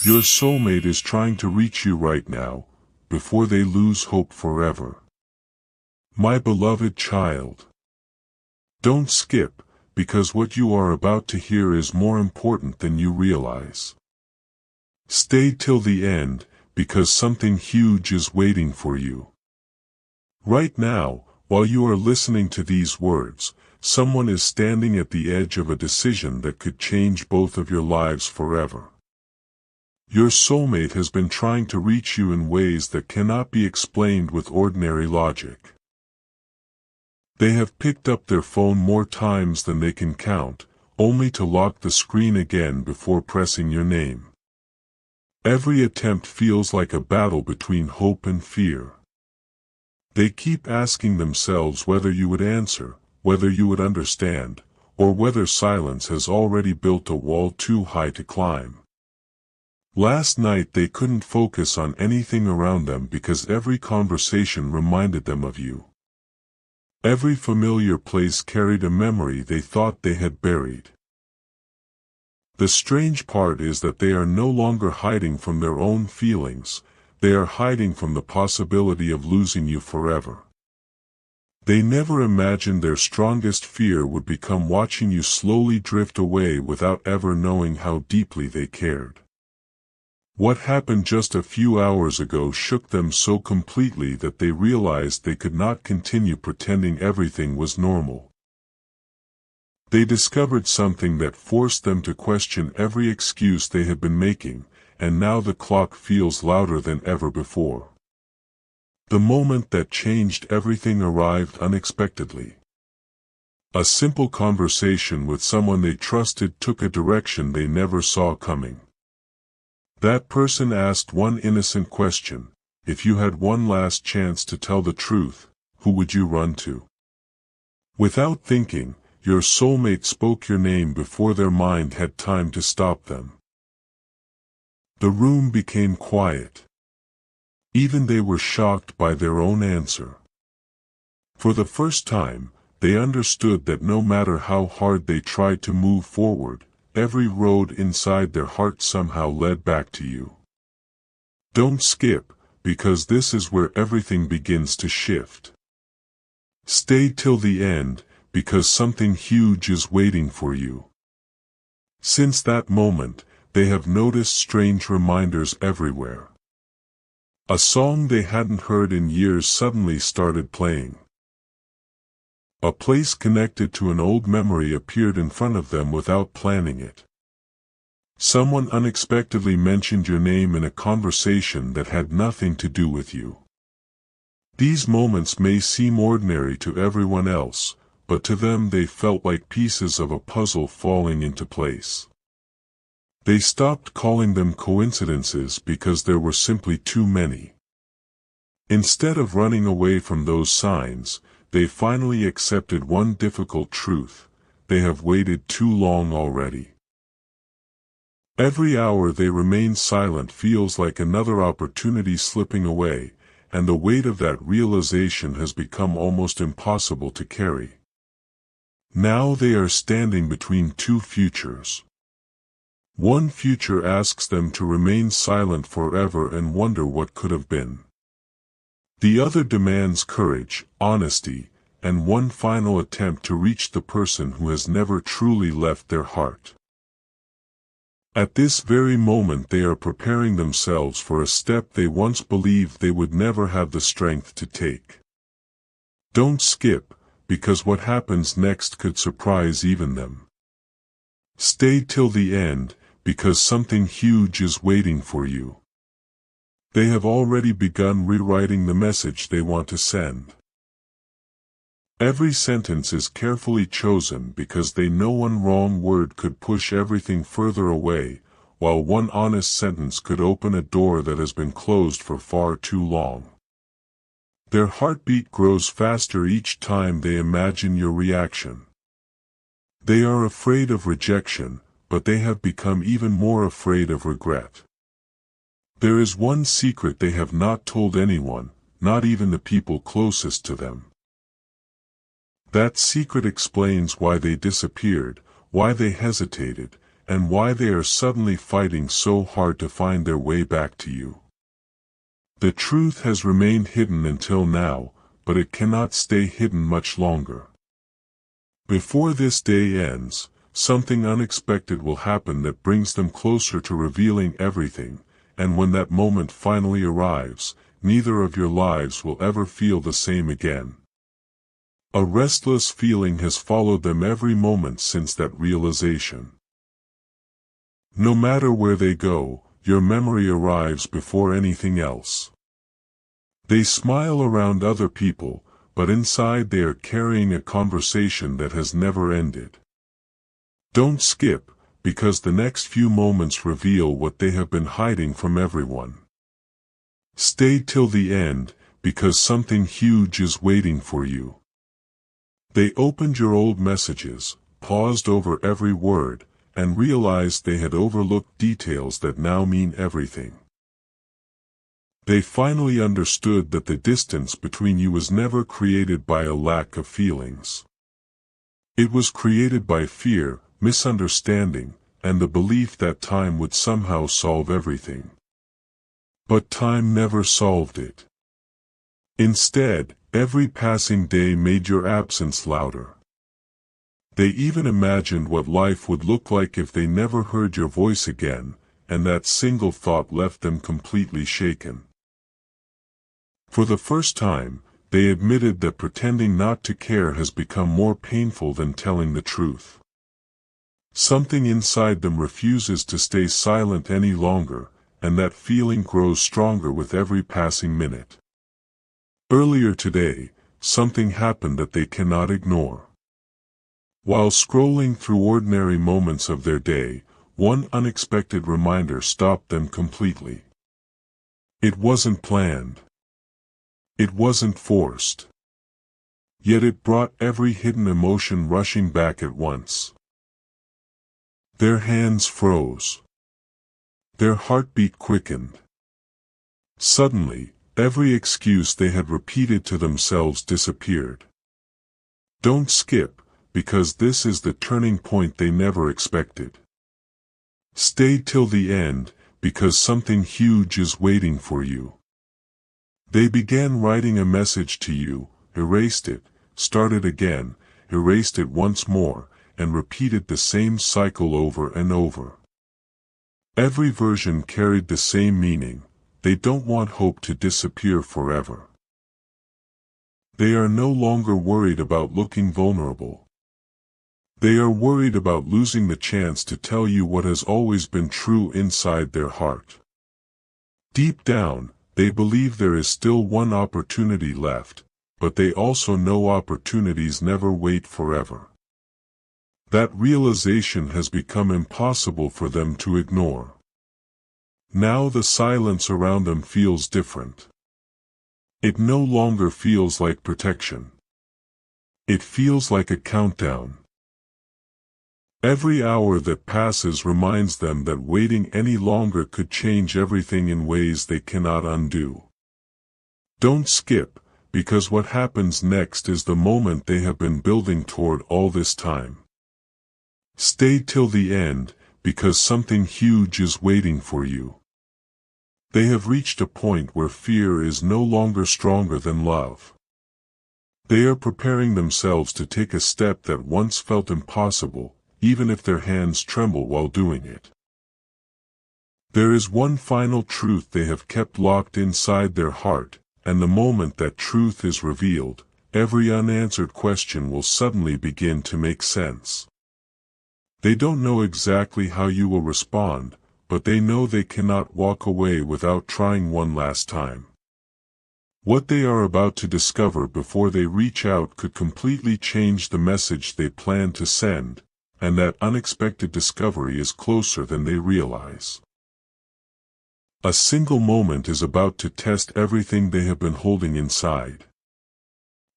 Your soulmate is trying to reach you right now, before they lose hope forever. My beloved child. Don't skip, because what you are about to hear is more important than you realize. Stay till the end, because something huge is waiting for you. Right now, while you are listening to these words, someone is standing at the edge of a decision that could change both of your lives forever. Your soulmate has been trying to reach you in ways that cannot be explained with ordinary logic. They have picked up their phone more times than they can count, only to lock the screen again before pressing your name. Every attempt feels like a battle between hope and fear. They keep asking themselves whether you would answer, whether you would understand, or whether silence has already built a wall too high to climb. Last night they couldn't focus on anything around them because every conversation reminded them of you. Every familiar place carried a memory they thought they had buried. The strange part is that they are no longer hiding from their own feelings, they are hiding from the possibility of losing you forever. They never imagined their strongest fear would become watching you slowly drift away without ever knowing how deeply they cared. What happened just a few hours ago shook them so completely that they realized they could not continue pretending everything was normal. They discovered something that forced them to question every excuse they had been making, and now the clock feels louder than ever before. The moment that changed everything arrived unexpectedly. A simple conversation with someone they trusted took a direction they never saw coming. That person asked one innocent question: if you had one last chance to tell the truth, who would you run to? Without thinking, your soulmate spoke your name before their mind had time to stop them. The room became quiet. Even they were shocked by their own answer. For the first time, they understood that no matter how hard they tried to move forward, every road inside their heart somehow led back to you. Don't skip, because this is where everything begins to shift. Stay till the end, because something huge is waiting for you. Since that moment, they have noticed strange reminders everywhere. A song they hadn't heard in years suddenly started playing. A place connected to an old memory appeared in front of them without planning it. Someone unexpectedly mentioned your name in a conversation that had nothing to do with you. These moments may seem ordinary to everyone else, but to them they felt like pieces of a puzzle falling into place. They stopped calling them coincidences because there were simply too many. Instead of running away from those signs, they finally accepted one difficult truth: they have waited too long already. Every hour they remain silent feels like another opportunity slipping away, and the weight of that realization has become almost impossible to carry. Now they are standing between two futures. One future asks them to remain silent forever and wonder what could have been. The other demands courage, honesty, and one final attempt to reach the person who has never truly left their heart. At this very moment they are preparing themselves for a step they once believed they would never have the strength to take. Don't skip, because what happens next could surprise even them. Stay till the end, because something huge is waiting for you. They have already begun rewriting the message they want to send. Every sentence is carefully chosen because they know one wrong word could push everything further away, while one honest sentence could open a door that has been closed for far too long. Their heartbeat grows faster each time they imagine your reaction. They are afraid of rejection, but they have become even more afraid of regret. There is one secret they have not told anyone, not even the people closest to them. That secret explains why they disappeared, why they hesitated, and why they are suddenly fighting so hard to find their way back to you. The truth has remained hidden until now, but it cannot stay hidden much longer. Before this day ends, something unexpected will happen that brings them closer to revealing everything, and when that moment finally arrives, neither of your lives will ever feel the same again. A restless feeling has followed them every moment since that realization. No matter where they go, your memory arrives before anything else. They smile around other people, but inside they are carrying a conversation that has never ended. Don't skip, because the next few moments reveal what they have been hiding from everyone. Stay till the end, because something huge is waiting for you. They opened your old messages, paused over every word, and realized they had overlooked details that now mean everything. They finally understood that the distance between you was never created by a lack of feelings. It was created by fear, misunderstanding, and the belief that time would somehow solve everything. But time never solved it. Instead, every passing day made your absence louder. They even imagined what life would look like if they never heard your voice again, and that single thought left them completely shaken. For the first time, they admitted that pretending not to care has become more painful than telling the truth. Something inside them refuses to stay silent any longer, and that feeling grows stronger with every passing minute. Earlier today, something happened that they cannot ignore. While scrolling through ordinary moments of their day, one unexpected reminder stopped them completely. It wasn't planned. It wasn't forced. Yet it brought every hidden emotion rushing back at once. Their hands froze. Their heartbeat quickened. Suddenly, every excuse they had repeated to themselves disappeared. Don't skip, because this is the turning point they never expected. Stay till the end, because something huge is waiting for you. They began writing a message to you, erased it, started again, erased it once more, and repeated the same cycle over and over. Every version carried the same meaning: they don't want hope to disappear forever. They are no longer worried about looking vulnerable. They are worried about losing the chance to tell you what has always been true inside their heart. Deep down, they believe there is still one opportunity left, but they also know opportunities never wait forever. That realization has become impossible for them to ignore. Now the silence around them feels different. It no longer feels like protection. It feels like a countdown. Every hour that passes reminds them that waiting any longer could change everything in ways they cannot undo. Don't skip, because what happens next is the moment they have been building toward all this time. Stay till the end, because something huge is waiting for you. They have reached a point where fear is no longer stronger than love. They are preparing themselves to take a step that once felt impossible, even if their hands tremble while doing it. There is one final truth they have kept locked inside their heart, and the moment that truth is revealed, every unanswered question will suddenly begin to make sense. They don't know exactly how you will respond, but they know they cannot walk away without trying one last time. What they are about to discover before they reach out could completely change the message they plan to send, and that unexpected discovery is closer than they realize. A single moment is about to test everything they have been holding inside.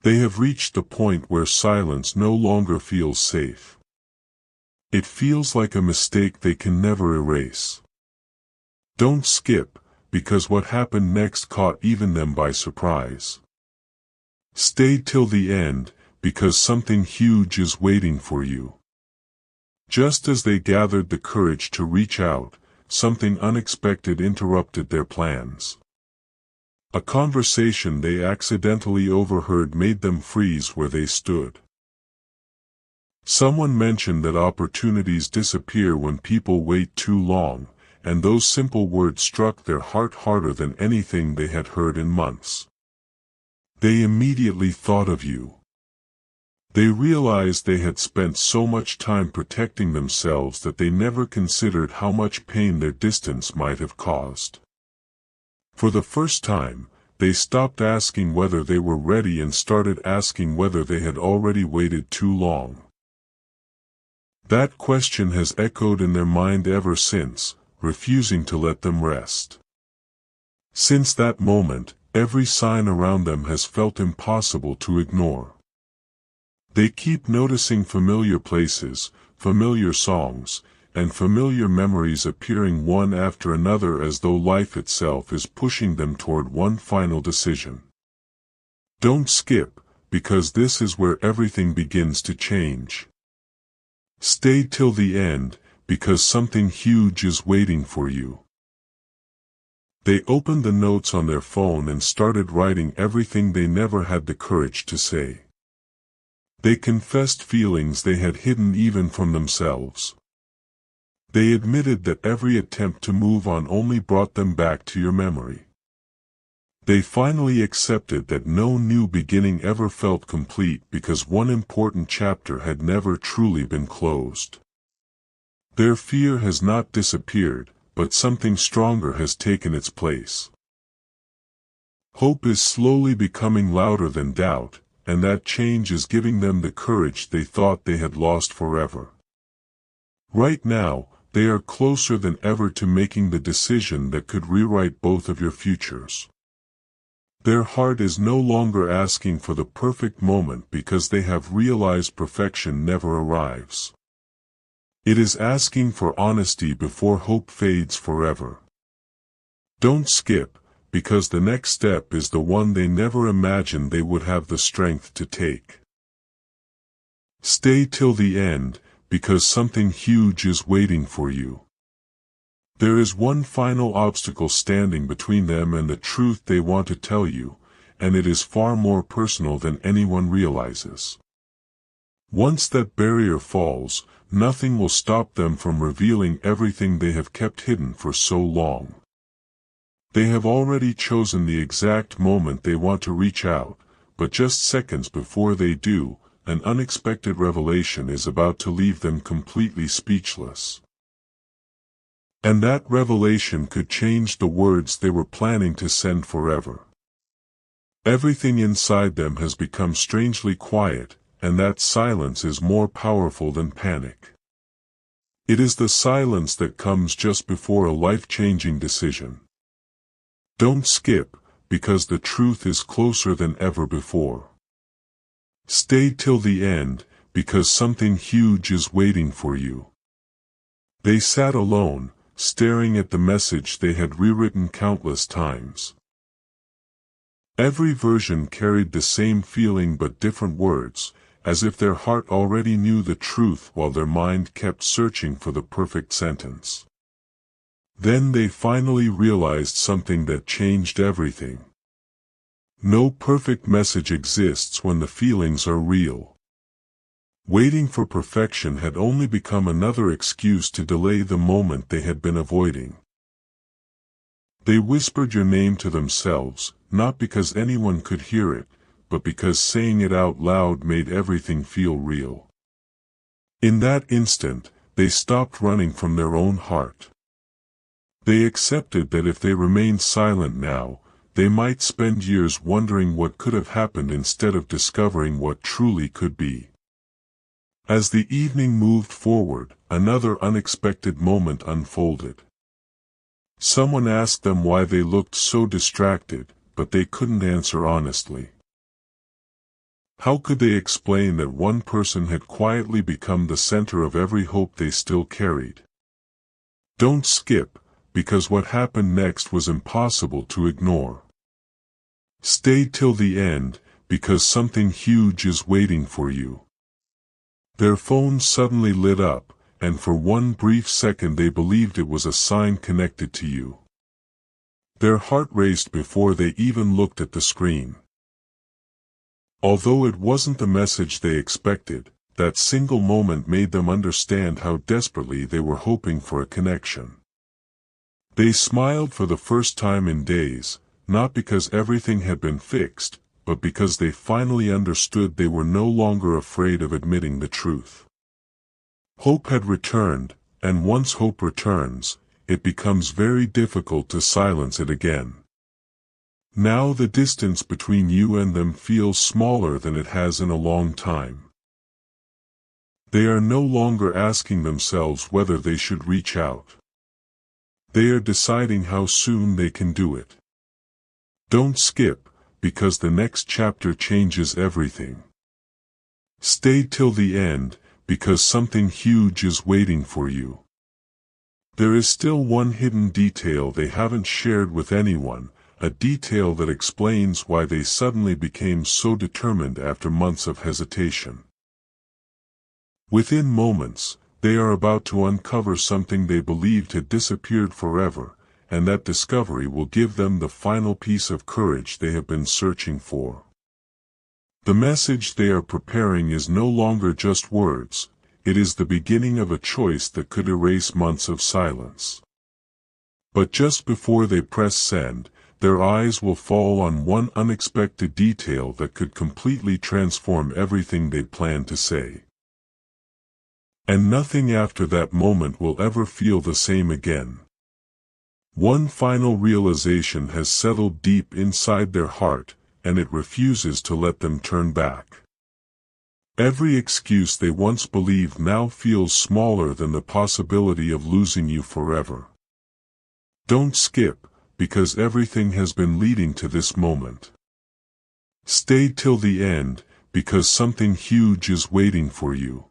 They have reached the point where silence no longer feels safe. It feels like a mistake they can never erase. Don't skip, because what happened next caught even them by surprise. Stay till the end, because something huge is waiting for you. Just as they gathered the courage to reach out, something unexpected interrupted their plans. A conversation they accidentally overheard made them freeze where they stood. Someone mentioned that opportunities disappear when people wait too long, and those simple words struck their heart harder than anything they had heard in months. They immediately thought of you. They realized they had spent so much time protecting themselves that they never considered how much pain their distance might have caused. For the first time, they stopped asking whether they were ready and started asking whether they had already waited too long. That question has echoed in their mind ever since, refusing to let them rest. Since that moment, every sign around them has felt impossible to ignore. They keep noticing familiar places, familiar songs, and familiar memories appearing one after another as though life itself is pushing them toward one final decision. Don't skip, because this is where everything begins to change. Stay till the end, because something huge is waiting for you. They opened the notes on their phone and started writing everything they never had the courage to say. They confessed feelings they had hidden even from themselves. They admitted that every attempt to move on only brought them back to your memory. They finally accepted that no new beginning ever felt complete because one important chapter had never truly been closed. Their fear has not disappeared, but something stronger has taken its place. Hope is slowly becoming louder than doubt, and that change is giving them the courage they thought they had lost forever. Right now, they are closer than ever to making the decision that could rewrite both of your futures. Their heart is no longer asking for the perfect moment because they have realized perfection never arrives. It is asking for honesty before hope fades forever. Don't skip, because the next step is the one they never imagined they would have the strength to take. Stay till the end, because something huge is waiting for you. There is one final obstacle standing between them and the truth they want to tell you, and it is far more personal than anyone realizes. Once that barrier falls, nothing will stop them from revealing everything they have kept hidden for so long. They have already chosen the exact moment they want to reach out, but just seconds before they do, an unexpected revelation is about to leave them completely speechless. And that revelation could change the words they were planning to send forever. Everything inside them has become strangely quiet, and that silence is more powerful than panic. It is the silence that comes just before a life-changing decision. Don't skip, because the truth is closer than ever before. Stay till the end, because something huge is waiting for you. They sat alone, staring at the message they had rewritten countless times. Every version carried the same feeling but different words, as if their heart already knew the truth while their mind kept searching for the perfect sentence. Then they finally realized something that changed everything. No perfect message exists when the feelings are real. Waiting for perfection had only become another excuse to delay the moment they had been avoiding. They whispered your name to themselves, not because anyone could hear it, but because saying it out loud made everything feel real. In that instant, they stopped running from their own heart. They accepted that if they remained silent now, they might spend years wondering what could have happened instead of discovering what truly could be. As the evening moved forward, another unexpected moment unfolded. Someone asked them why they looked so distracted, but they couldn't answer honestly. How could they explain that one person had quietly become the center of every hope they still carried? Don't skip, because what happened next was impossible to ignore. Stay till the end, because something huge is waiting for you. Their phones suddenly lit up, and for one brief second they believed it was a sign connected to you. Their heart raced before they even looked at the screen. Although it wasn't the message they expected, that single moment made them understand how desperately they were hoping for a connection. They smiled for the first time in days, not because everything had been fixed, but because they finally understood they were no longer afraid of admitting the truth. Hope had returned, and once hope returns, it becomes very difficult to silence it again. Now the distance between you and them feels smaller than it has in a long time. They are no longer asking themselves whether they should reach out. They are deciding how soon they can do it. Don't skip, because the next chapter changes everything. Stay till the end, because something huge is waiting for you. There is still one hidden detail they haven't shared with anyone, a detail that explains why they suddenly became so determined after months of hesitation. Within moments, they are about to uncover something they believed had disappeared forever, and that discovery will give them the final piece of courage they have been searching for. The message they are preparing is no longer just words, it is the beginning of a choice that could erase months of silence. But just before they press send, their eyes will fall on one unexpected detail that could completely transform everything they plan to say. And nothing after that moment will ever feel the same again. One final realization has settled deep inside their heart, and it refuses to let them turn back. Every excuse they once believed now feels smaller than the possibility of losing you forever. Don't skip, because everything has been leading to this moment. Stay till the end, because something huge is waiting for you.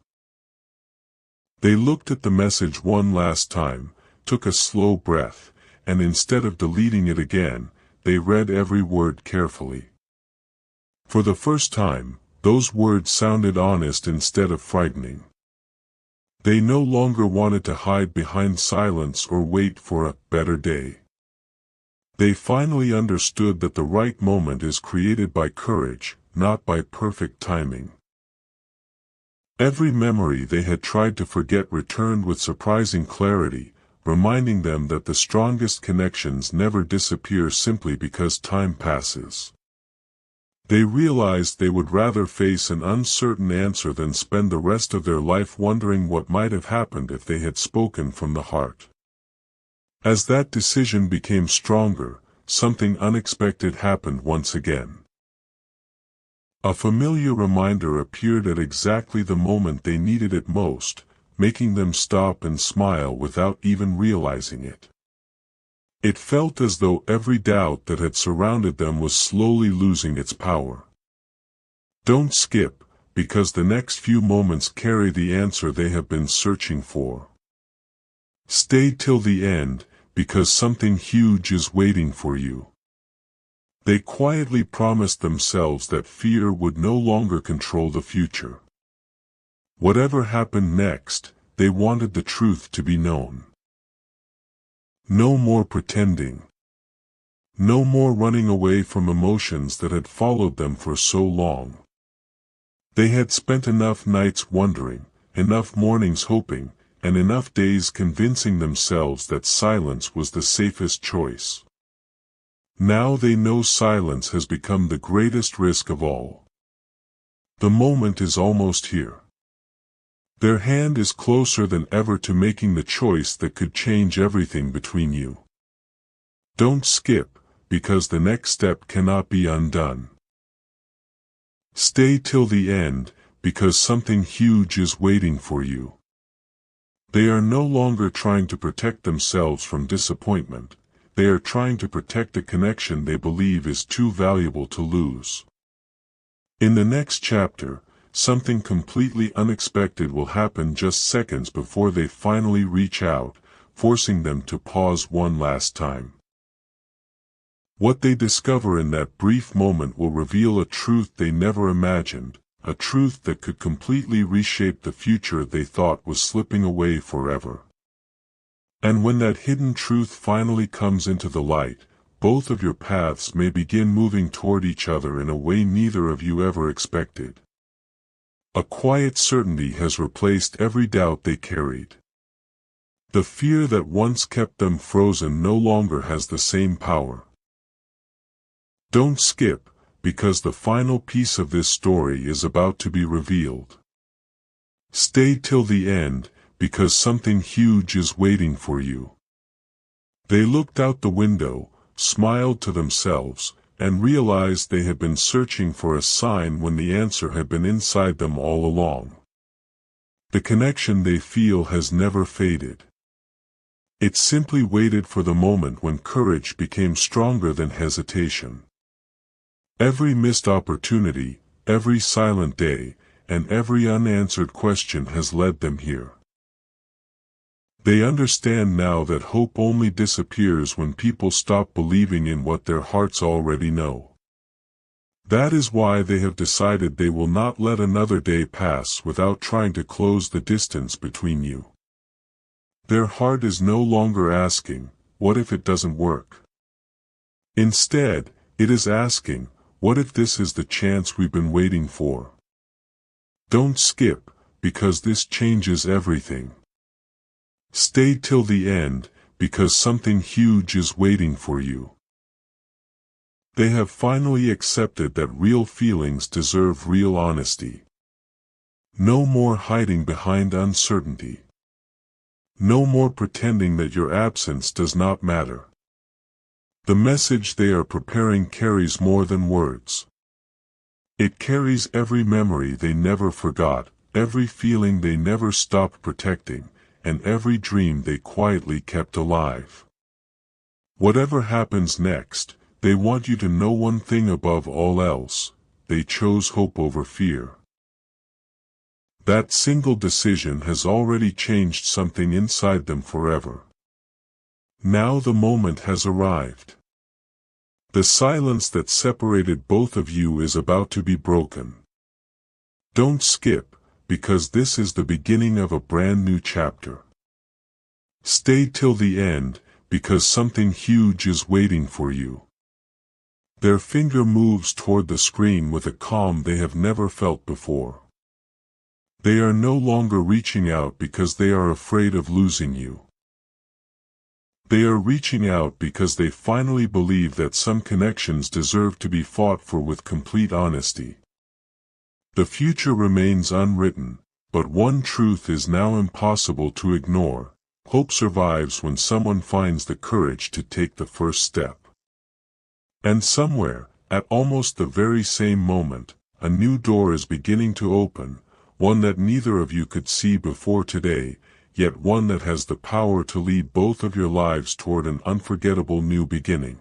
They looked at the message one last time, took a slow breath, and instead of deleting it again, they read every word carefully. For the first time, those words sounded honest instead of frightening. They no longer wanted to hide behind silence or wait for a better day. They finally understood that the right moment is created by courage, not by perfect timing. Every memory they had tried to forget returned with surprising clarity, reminding them that the strongest connections never disappear simply because time passes. They realized they would rather face an uncertain answer than spend the rest of their life wondering what might have happened if they had spoken from the heart. As that decision became stronger, something unexpected happened once again. A familiar reminder appeared at exactly the moment they needed it most, making them stop and smile without even realizing it. It felt as though every doubt that had surrounded them was slowly losing its power. Don't skip, because the next few moments carry the answer they have been searching for. Stay till the end, because something huge is waiting for you. They quietly promised themselves that fear would no longer control the future. Whatever happened next, they wanted the truth to be known. No more pretending. No more running away from emotions that had followed them for so long. They had spent enough nights wondering, enough mornings hoping, and enough days convincing themselves that silence was the safest choice. Now they know silence has become the greatest risk of all. The moment is almost here. Their hand is closer than ever to making the choice that could change everything between you. Don't skip, because the next step cannot be undone. Stay till the end, because something huge is waiting for you. They are no longer trying to protect themselves from disappointment. They are trying to protect a connection they believe is too valuable to lose. In the next chapter, something completely unexpected will happen just seconds before they finally reach out, forcing them to pause one last time. What they discover in that brief moment will reveal a truth they never imagined. a truth that could completely reshape the future they thought was slipping away forever. And when that hidden truth finally comes into the light, both of your paths may begin moving toward each other in a way neither of you ever expected. A quiet certainty has replaced every doubt they carried. The fear that once kept them frozen no longer has the same power. Don't skip, because the final piece of this story is about to be revealed. Stay till the end, because something huge is waiting for you. They looked out the window, smiled to themselves, and realized they had been searching for a sign when the answer had been inside them all along. The connection they feel has never faded. It simply waited for the moment when courage became stronger than hesitation. Every missed opportunity, every silent day, and every unanswered question has led them here. They understand now that hope only disappears when people stop believing in what their hearts already know. That is why they have decided they will not let another day pass without trying to close the distance between you. Their heart is no longer asking, "What if it doesn't work?" Instead, it is asking, "What if this is the chance we've been waiting for?" Don't skip, because this changes everything. Stay till the end, because something huge is waiting for you. They have finally accepted that real feelings deserve real honesty. No more hiding behind uncertainty. No more pretending that your absence does not matter. The message they are preparing carries more than words. It carries every memory they never forgot, every feeling they never stopped protecting, and every dream they quietly kept alive. Whatever happens next, they want you to know one thing above all else: they chose hope over fear. That single decision has already changed something inside them forever. Now the moment has arrived. The silence that separated both of you is about to be broken. Don't skip, because this is the beginning of a brand new chapter. Stay till the end, because something huge is waiting for you. Their finger moves toward the screen with a calm they have never felt before. They are no longer reaching out because they are afraid of losing you. They are reaching out because they finally believe that some connections deserve to be fought for with complete honesty. The future remains unwritten, but one truth is now impossible to ignore: hope survives when someone finds the courage to take the first step. And somewhere, at almost the very same moment, a new door is beginning to open, one that neither of you could see before today, yet one that has the power to lead both of your lives toward an unforgettable new beginning.